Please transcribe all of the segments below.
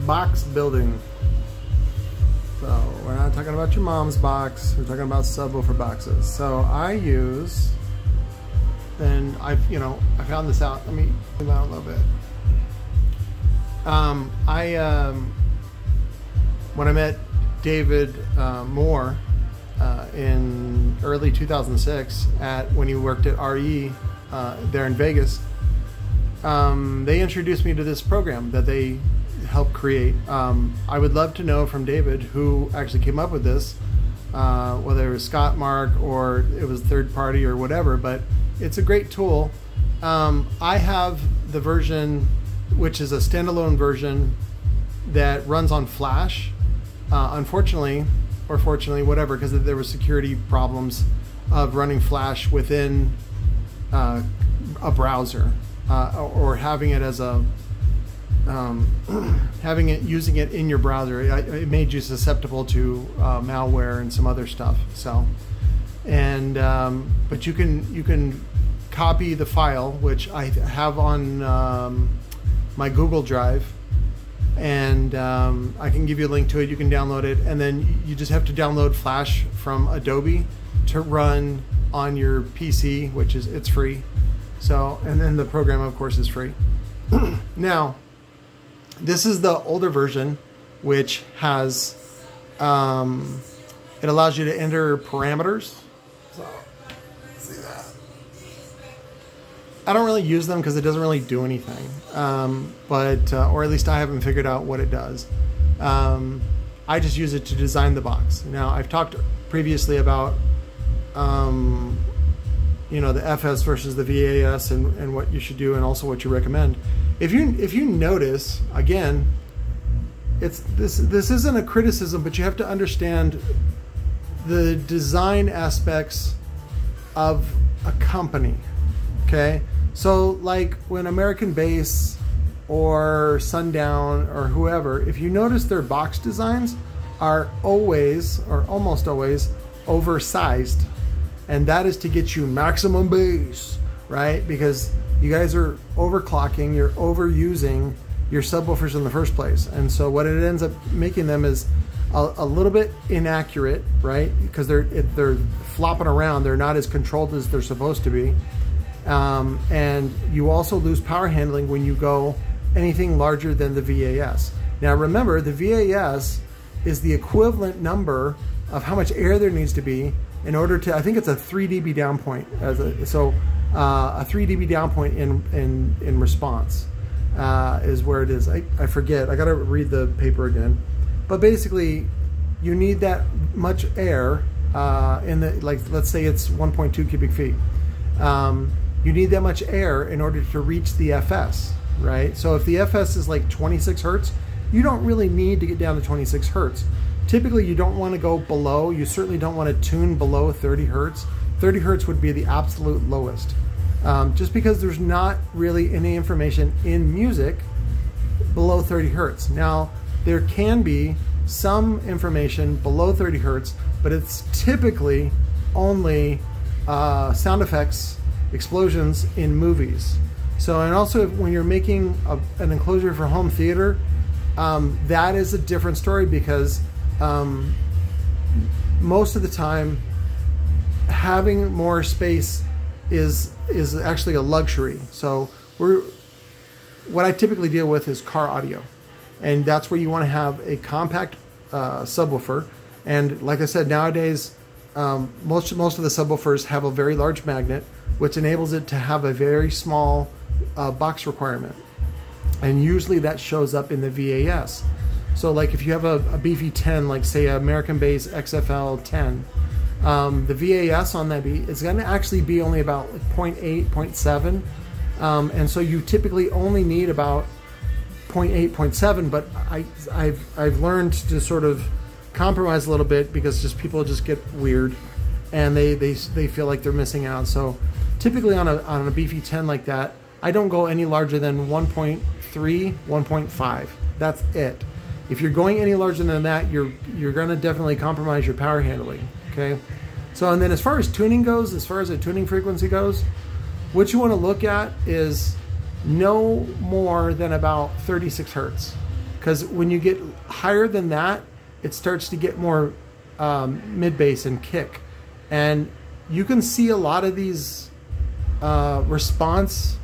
box building. So we're not talking about your mom's box, we're talking about subwoofer boxes. So I use, and I found this out. Let me zoom out a little bit. When I met David Moore in early 2006 when he worked at RE there in Vegas, they introduced me to this program that they helped create. I would love to know from David who actually came up with this, whether it was Scott Mark or it was third party or whatever, but it's a great tool. I have the version, which is a standalone version that runs on Flash. Unfortunately, or fortunately, whatever, because there were security problems of running Flash within a browser, or having it as a using it in your browser. It made you susceptible to malware and some other stuff. So, and but you can copy the file, which I have on my Google Drive, and I can give you a link to it. You can download it, and then you just have to download Flash from Adobe to run on your PC, which is, it's free. So, and then the program of course is free. Now, this is the older version, which has it allows you to enter parameters. So, see that. I don't really use them because it doesn't really do anything, or at least I haven't figured out what it does. I just use it to design the box. Now, I've talked previously about the FS versus the VAS and what you should do, and also what you recommend. If you notice, again, this isn't a criticism, but you have to understand the design aspects of a company. Okay, so like when American Bass or Sundown or whoever, if you notice, their box designs are always, or almost always, oversized, and that is to get you maximum bass, right? Because you guys are overclocking, you're overusing your subwoofers in the first place, and so what it ends up making them is a little bit inaccurate, right? Because they're flopping around, they're not as controlled as they're supposed to be. And you also lose power handling when you go anything larger than the VAS. Now remember, the VAS is the equivalent number of how much air there needs to be in order to, I think it's a 3 dB down point, a 3 dB down point in response is where it is. I forget, I gotta read the paper again. But basically, you need that much air in the, like, let's say it's 1.2 cubic feet. You need that much air in order to reach the FS, right? So if the FS is like 26 Hertz, you don't really need to get down to 26 Hertz. Typically, you don't want to go below, you certainly don't want to tune below 30 Hertz. 30 Hertz would be the absolute lowest. Just because there's not really any information in music below 30 Hertz. Now, there can be some information below 30 Hertz, but it's typically only sound effects, explosions in movies. So, and also when you're making an enclosure for home theater, that is a different story, because most of the time having more space is actually a luxury. So what I typically deal with is car audio, and that's where you want to have a compact subwoofer. And like I said, nowadays most of the subwoofers have a very large magnet, which enables it to have a very small box requirement, and usually that shows up in the VAS. So like if you have a beefy 10, like say American Bass XFL 10, the VAS on that beat is going to actually be only about 0.8, 0.7, and so you typically only need about 0.8, 0.7, but I've learned to sort of compromise a little bit, because just people just get weird and they feel like they're missing out. So typically on a beefy 10 like that, I don't go any larger than 1.3, 1.5. That's it. If you're going any larger than that, you're going to definitely compromise your power handling. Okay. So, and then as far as tuning goes, as far as the tuning frequency goes, what you want to look at is no more than about 36 Hertz. because when you get higher than that, it starts to get more mid bass and kick, and you can see a lot of these response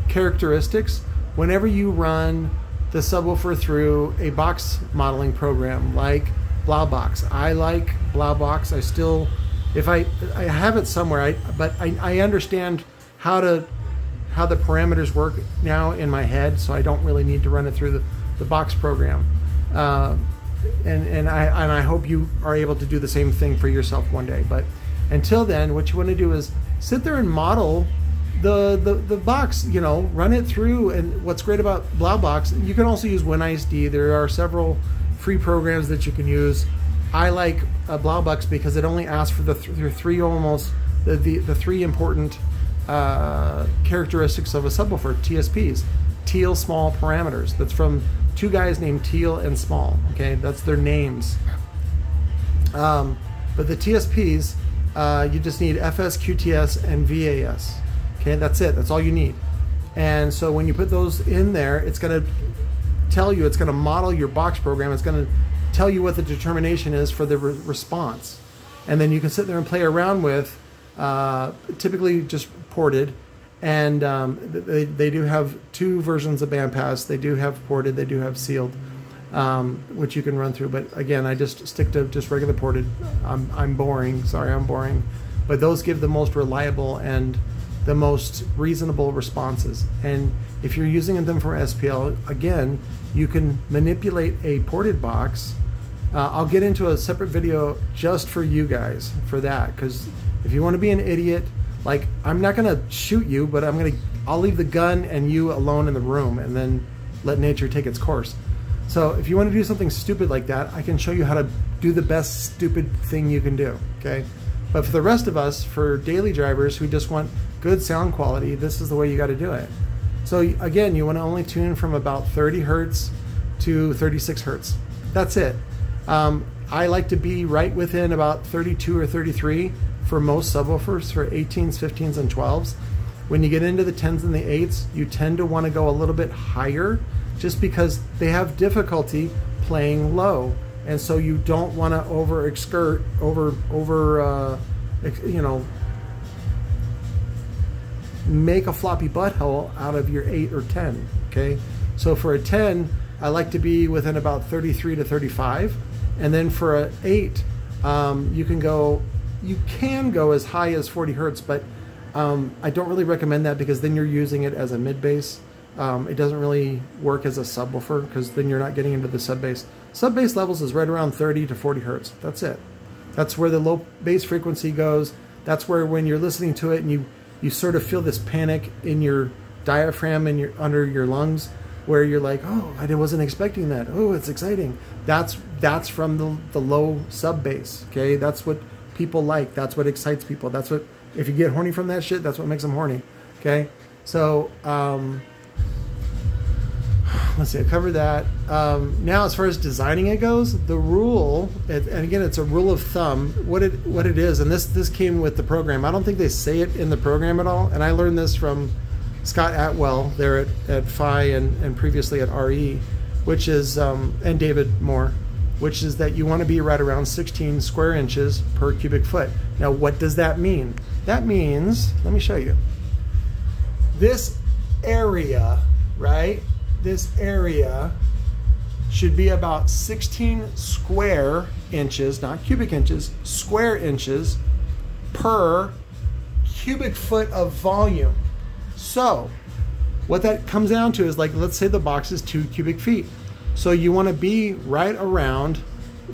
characteristics whenever you run the subwoofer through a box modeling program like Blaubox. I like Blaubox. I still, if I have it somewhere, but I understand how the parameters work now in my head, so I don't really need to run it through the box program. And I hope you are able to do the same thing for yourself one day. But until then, what you want to do is sit there and model the box, you know, run it through. And what's great about Blaubox, you can also use WinISD. There are several free programs that you can use. I like Blaubox because it only asks for the three important characteristics of a subwoofer, TSPs, teal small parameters. That's from two guys named Teal and Small. Okay, that's their names. But the TSPs, you just need FS, QTS, and VAS. Okay, that's it. That's all you need. And so when you put those in there, it's going to tell you, it's going to model your box program. It's going to tell you what the determination is for the response. And then you can sit there and play around with, typically just ported. And they do have two versions of bandpass. They do have ported, they do have sealed, which you can run through. But again, I just stick to just regular ported. I'm boring, sorry, I'm boring. But those give the most reliable and the most reasonable responses. And if you're using them for SPL, again, you can manipulate a ported box. I'll get into a separate video just for you guys for that, because if you want to be an idiot, like, I'm not gonna shoot you, but I'll leave the gun and you alone in the room and then let nature take its course. So if you want to do something stupid like that, I can show you how to do the best stupid thing you can do, okay? But for the rest of us, for daily drivers who just want good sound quality, this is the way you got to do it. So again, you want to only tune from about 30 hertz to 36 hertz. That's it. I like to be right within about 32 or 33 for most subwoofers, for 18s, 15s, and 12s. When you get into the 10s and the 8s, you tend to want to go a little bit higher just because they have difficulty playing low. And so you don't want to you know, make a floppy butthole out of your 8 or 10, okay? So for a 10, I like to be within about 33 to 35. And then for an 8, you can go as high as 40 hertz, but I don't really recommend that because then you're using it as a mid bass. It doesn't really work as a subwoofer because then you're not getting into the sub bass. Sub bass levels is right around 30 to 40 hertz. That's it. That's where the low bass frequency goes. That's where when you're listening to it and you sort of feel this panic in your diaphragm and under your lungs, where you're like, oh, I wasn't expecting that. Oh, it's exciting. That's from the low sub bass. Okay, that's what people like. That's what excites people. That's what, if you get horny from that shit, that's what makes them horny. Okay, so let's see, I covered that. Now, as far as designing it goes, the rule, and again, it's a rule of thumb. What it is, and this came with the program. I don't think they say it in the program at all. And I learned this from Scott Atwell there at Phi and previously at RE, which is and David Moore, which is that you want to be right around 16 square inches per cubic foot. Now, what does that mean? That means, let me show you. This area, right? This area should be about 16 square inches, not cubic inches, square inches per cubic foot of volume. So what that comes down to is, like, let's say the box is 2 cubic feet. So you want to be right around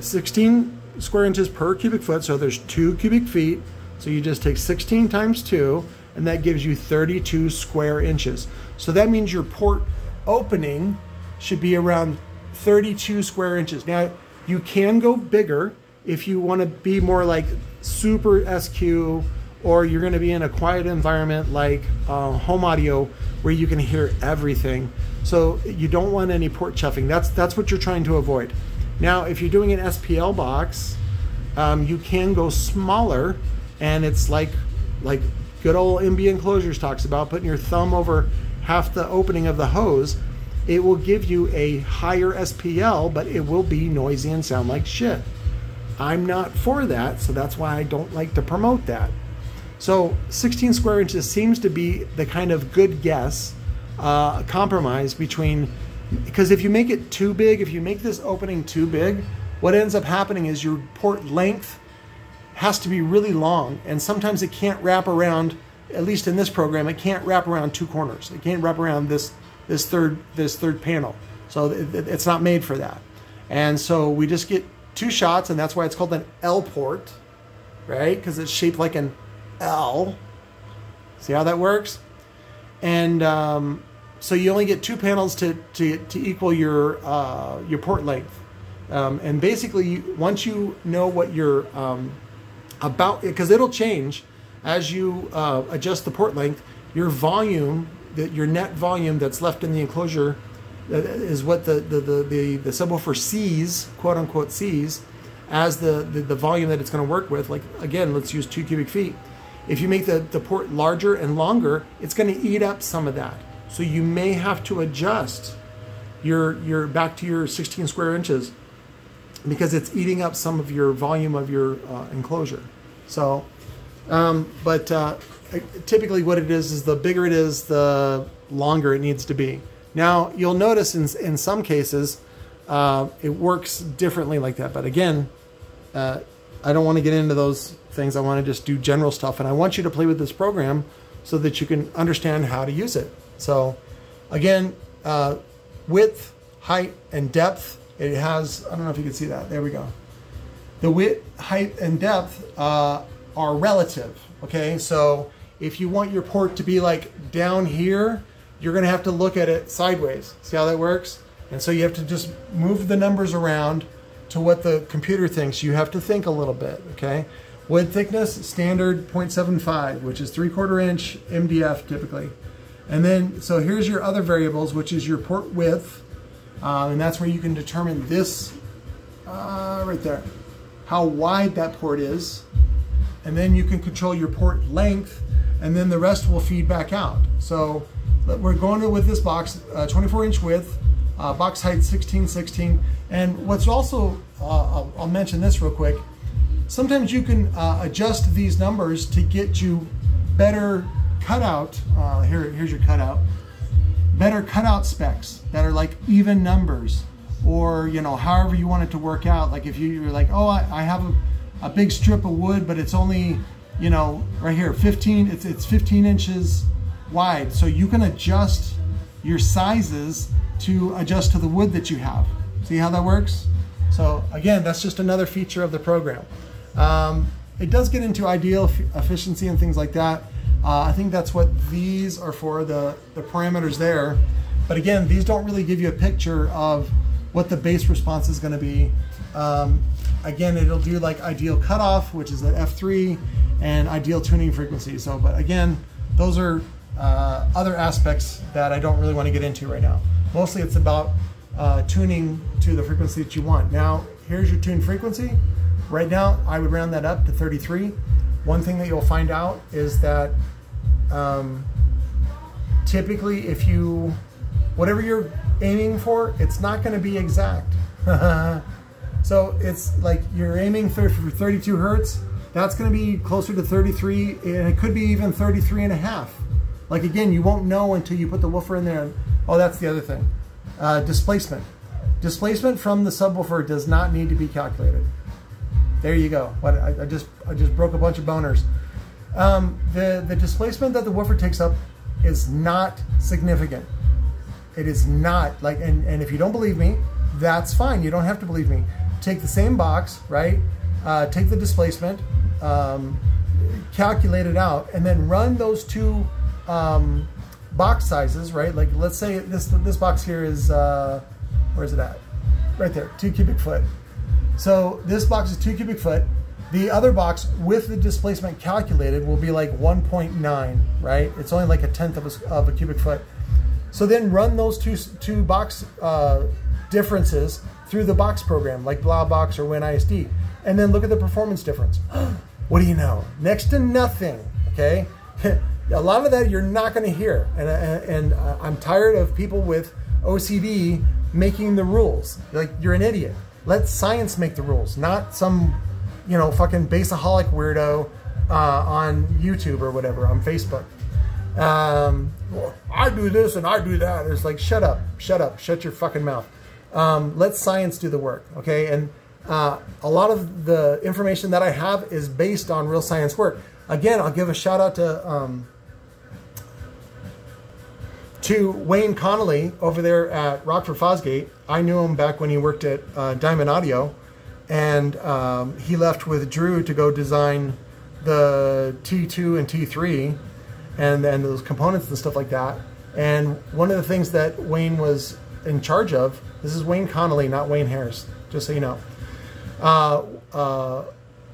16 square inches per cubic foot. So there's 2 cubic feet. So you just take 16 times 2, and that gives you 32 square inches. So that means your port opening should be around 32 square inches. Now, you can go bigger if you want to be more like super SQ, or you're going to be in a quiet environment like home audio where you can hear everything. So you don't want any port chuffing. That's what you're trying to avoid. Now, if you're doing an SPL box, you can go smaller, and it's like good old MB Enclosures talks about, putting your thumb over half the opening of the hose. it will give you a higher SPL, but it will be noisy and sound like shit. I'm not for that, so that's why I don't like to promote that. So 16 square inches seems to be the kind of good guess, compromise between, because if you make it too big, if you make this opening too big, what ends up happening is your port length has to be really long, and sometimes it can't wrap around, at least in this program, it can't wrap around two corners. It can't wrap around this third panel. So it's not made for that. And so we just get 2 shots, and that's why it's called an L port, right? Because it's shaped like an L. See how that works? And so you only get 2 panels to equal your port length. And basically, once you know what you're about, because it'll change as you adjust the port length, your volume, your net volume that's left in the enclosure is what the subwoofer sees, quote unquote sees, as the volume that it's going to work with. Like, again, let's use 2 cubic feet. If you make the port larger and longer, it's going to eat up some of that. So you may have to adjust your back to your 16 square inches, because it's eating up some of your volume of your enclosure. So, typically what it is the bigger it is, the longer it needs to be. Now, you'll notice in some cases, it works differently like that. But again, I don't want to get into those things. I want to just do general stuff. And I want you to play with this program so that you can understand how to use it. So again, width, height, and depth. It has, I don't know if you can see that. There we go. The width, height, and depth are relative. Okay, so if you want your port to be like down here, you're going to have to look at it sideways. See how that works? And so you have to just move the numbers around to what the computer thinks. You have to think a little bit, okay? Wood thickness, standard 0.75, which is 3/4 inch MDF typically. And then, so here's your other variables, which is your port width. And that's where you can determine this, right there, how wide that port is. And then you can control your port length, and then the rest will feed back out. So we're going with this box, 24-inch width, box height 16/16. And what's also, I'll mention this real quick, sometimes you can adjust these numbers to get you better cutout, here's your cutout, better cutout specs that are like even numbers, or, you know, however you want it to work out. Like if you're like, oh, I have a big strip of wood, but it's only, you know, right here, 15, it's 15 inches wide. So you can adjust your sizes to adjust to the wood that you have. See how that works? So again, that's just another feature of the program. It does get into ideal efficiency and things like that. I think that's what these are for, the parameters there. But again, these don't really give you a picture of what the bass response is going to be. Again, it'll do like ideal cutoff, which is at F3, and ideal tuning frequency. So, but again, those are other aspects that I don't really want to get into right now. Mostly it's about tuning to the frequency that you want. Now, here's your tune frequency. Right now, I would round that up to 33. One thing that you'll find out is that typically if you, whatever you're aiming for, it's not going to be exact. So it's like you're aiming for 32 hertz, that's going to be closer to 33, and it could be even 33.5. Like again, you won't know until you put the woofer in there. Oh, that's the other thing. Displacement. Displacement from the subwoofer does not need to be calculated. There you go. What I just broke a bunch of boners. The displacement that the woofer takes up is not significant. It is not like, and if you don't believe me, that's fine. You don't have to believe me. Take the same box, right? Take the displacement, calculate it out, and then run those two box sizes, right? Like let's say this box here is, where is it at? Right there, 2 cubic foot. So this box is 2 cubic foot. The other box with the displacement calculated will be like 1.9, right? It's only like 1/10 of a cubic foot. So then run those two box differences through the box program, like BlauBox or WinISD, and then look at the performance difference. What do you know? Next to nothing, okay? A lot of that you're not gonna hear, and I'm tired of people with OCD making the rules. Like, you're an idiot. Let science make the rules, not some, you know, fucking baseaholic weirdo on YouTube or whatever, on Facebook. Well, I do this and I do that. It's like, shut up, shut your fucking mouth. Let science do the work, okay? And a lot of the information that I have is based on real science work. Again, I'll give a shout out to Wayne Connolly over there at Rockford Fosgate. I knew him back when he worked at Diamond Audio, and he left with Drew to go design the T2 and T3 and those components and stuff like that. And one of the things that Wayne was in charge of, this is Wayne Connolly, not Wayne Harris, just so you know.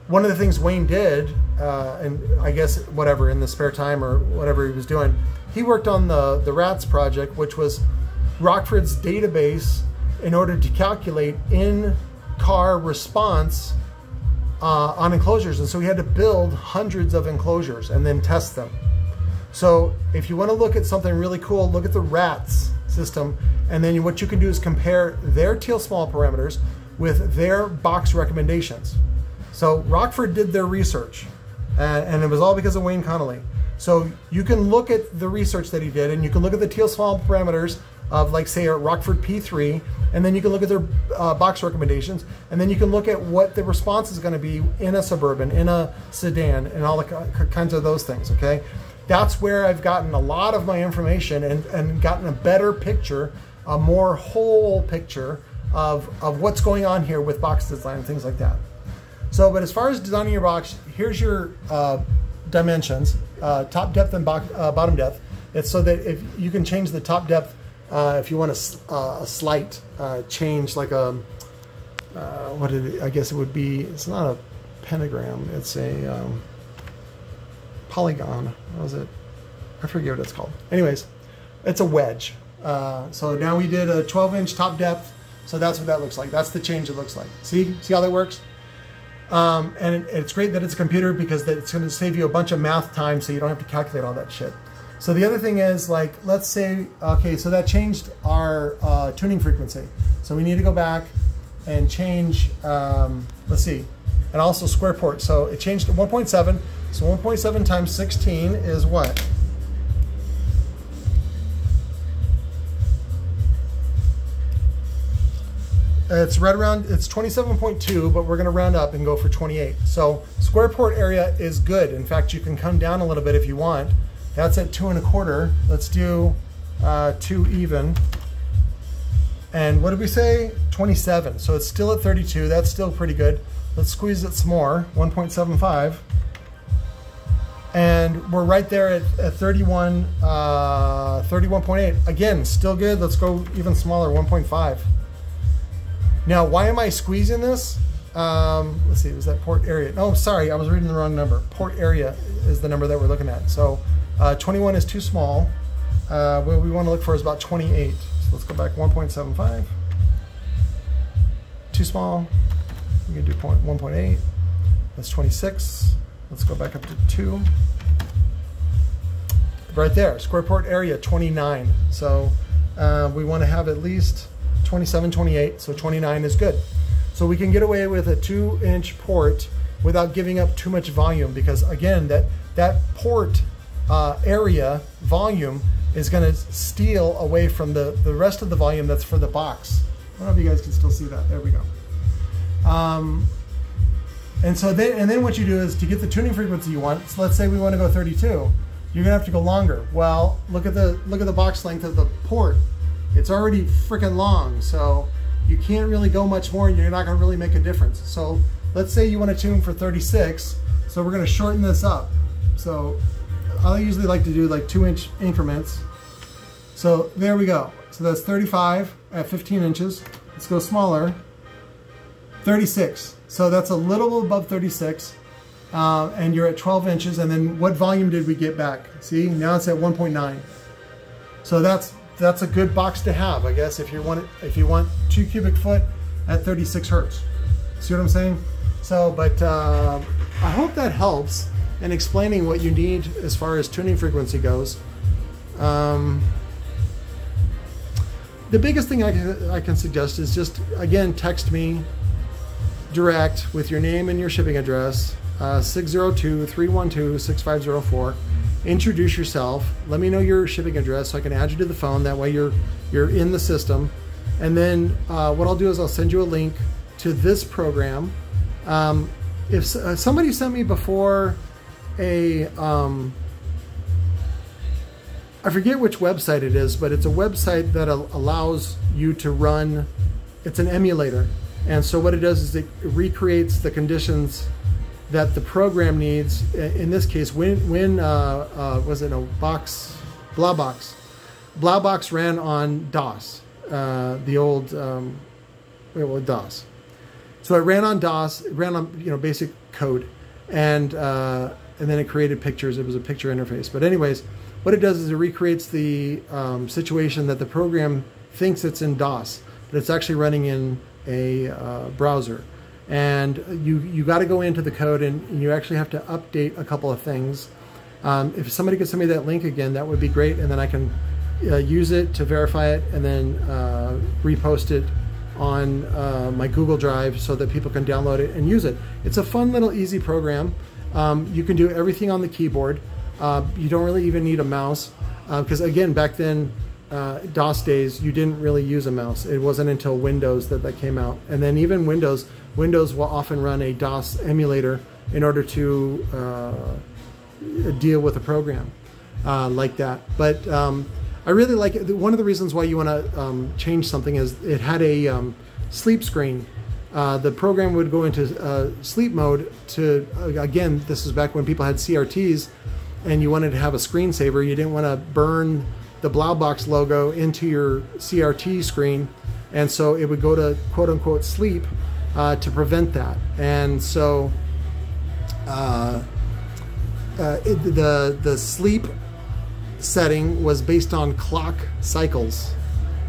One of the things Wayne did, and I guess whatever, in the spare time or whatever he was doing, he worked on the RATS project, which was Rockford's database in order to calculate in-car response on enclosures. And so he had to build hundreds of enclosures and then test them. So if you want to look at something really cool, look at the RATS system, and then what you can do is compare their teal small parameters with their box recommendations. So Rockford did their research, and it was all because of Wayne Connolly. So you can look at the research that he did, and you can look at the teal small parameters of, like, say, a Rockford P3, and then you can look at their box recommendations, and then you can look at what the response is going to be in a Suburban, in a sedan, and all the kinds of those things, okay? That's where I've gotten a lot of my information and gotten a better picture, a more whole picture of what's going on here with box design and things like that. So, but as far as designing your box, here's your dimensions, top depth and bottom depth. It's so that if you can change the top depth if you want a slight change, like a, I guess it would be, it's not a pentagram, it's a polygon. What was it? I forget what it's called. Anyways, it's a wedge. So now we did a 12-inch top depth. So that's what that looks like. That's the change it looks like. See how that works? And it's great that it's a computer, because it's going to save you a bunch of math time, so you don't have to calculate all that shit. So the other thing is, like, let's say, okay, so that changed our tuning frequency. So we need to go back and change, let's see, and also square port. So it changed to 1.7. So 1.7 times 16 is what? It's right around, it's 27.2, but we're going to round up and go for 28. So square port area is good. In fact, you can come down a little bit if you want. That's at 2 1/4. Let's do 2 even. And what did we say? 27. So it's still at 32. That's still pretty good. Let's squeeze it some more. 1.75. And we're right there at 31, 31.8. Again, still good. Let's go even smaller, 1.5. Now, why am I squeezing this? Let's see, was that port area? No, sorry, I was reading the wrong number. Port area is the number that we're looking at. So 21 is too small. What we want to look for is about 28. So let's go back 1.75. Too small. We can do 1.8. That's 26. Let's go back up to 2. Right there, square port area, 29. So we want to have at least 27, 28, so 29 is good. So we can get away with a 2-inch port without giving up too much volume, because again, that port area volume is going to steal away from the rest of the volume that's for the box. I don't know if you guys can still see that. There we go. And so then what you do is, to get the tuning frequency you want, so let's say we want to go 32, you're going to have to go longer. Well, look at the box length of the port. It's already freaking long, so you can't really go much more, and you're not going to really make a difference. So let's say you want to tune for 36, so we're going to shorten this up. So I usually like to do like 2-inch increments. So there we go. So that's 35 at 15 inches. Let's go smaller. 36. So that's a little above 36, and you're at 12 inches. And then what volume did we get back? See, now it's at 1.9. So that's a good box to have, I guess, if you want 2 cubic foot at 36 hertz. See what I'm saying? So, but I hope that helps in explaining what you need as far as tuning frequency goes. the biggest thing I can suggest is just, again, text me direct with your name and your shipping address, 602-312-6504. Introduce yourself. Let me know your shipping address so I can add you to the phone. That way you're in the system. And then what I'll do is I'll send you a link to this program. If somebody sent me before a, I forget which website it is, but it's a website that allows you to run, it's an emulator. And so what it does is it recreates the conditions that the program needs. In this case, when was it Blaubox? Blaubox ran on DOS, the old DOS. So it ran on DOS, it ran on basic code, and then it created pictures. It was a picture interface. But anyways, what it does is it recreates the situation that the program thinks it's in DOS, but it's actually running in a browser. And you got to go into the code and you actually have to update a couple of things. If somebody could send me that link again, that would be great, and then I can use it to verify it and then repost it on my Google Drive so that people can download it and use it. It's a fun little easy program. You can do everything on the keyboard. You don't really even need a mouse because again, back then, DOS days, you didn't really use a mouse. It wasn't until Windows that came out. And then even Windows will often run a DOS emulator in order to deal with a program like that. But I really like it. One of the reasons why you want to change something is it had a sleep screen. The program would go into sleep mode to, again, this is back when people had CRTs and you wanted to have a screensaver. You didn't want to burn the Blaubox logo into your CRT screen, and so it would go to quote-unquote sleep to prevent that. And so the sleep setting was based on clock cycles,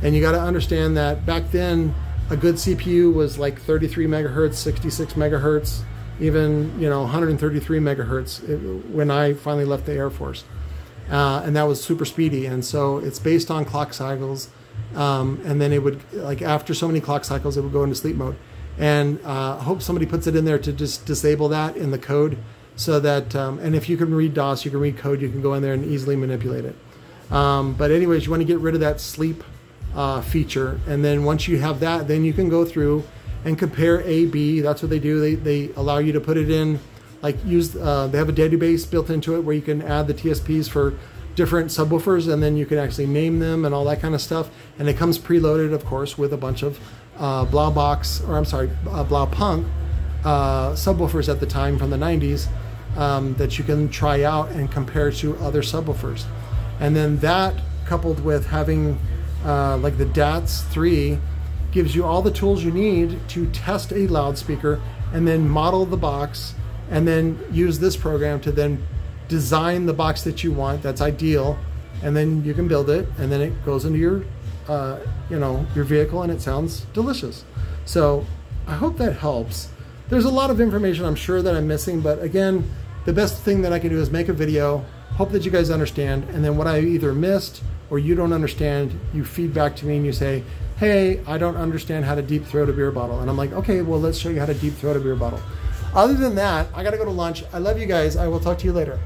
and you got to understand that back then a good CPU was like 33 megahertz, 66 megahertz, even 133 megahertz when I finally left the Air Force. And that was super speedy, and so it's based on clock cycles, and then it would, like after so many clock cycles, it would go into sleep mode. And I hope somebody puts it in there to just disable that in the code, so that and if you can read DOS, you can read code, you can go in there and easily manipulate it. But anyways, you want to get rid of that sleep feature, and then once you have that, then you can go through and compare A/B. That's what they do. They allow you to put it in. Like they have a database built into it where you can add the TSPs for different subwoofers, and then you can actually name them and all that kind of stuff. And it comes preloaded, of course, with a bunch of Blaubox, or I'm sorry, Blaupunk subwoofers at the time from the 90s that you can try out and compare to other subwoofers. And then that, coupled with having like the DATS 3, gives you all the tools you need to test a loudspeaker and then model the box, and then use this program to then design the box that you want, that's ideal, and then you can build it, and then it goes into your your vehicle, and it sounds delicious. So I hope that helps. There's a lot of information I'm sure that I'm missing, but again, the best thing that I can do is make a video, hope that you guys understand, and then what I either missed or you don't understand, you feed back to me and you say, hey, I don't understand how to deep throat a beer bottle. And I'm like, okay, well, let's show you how to deep throat a beer bottle. Other than that, I gotta go to lunch. I love you guys. I will talk to you later.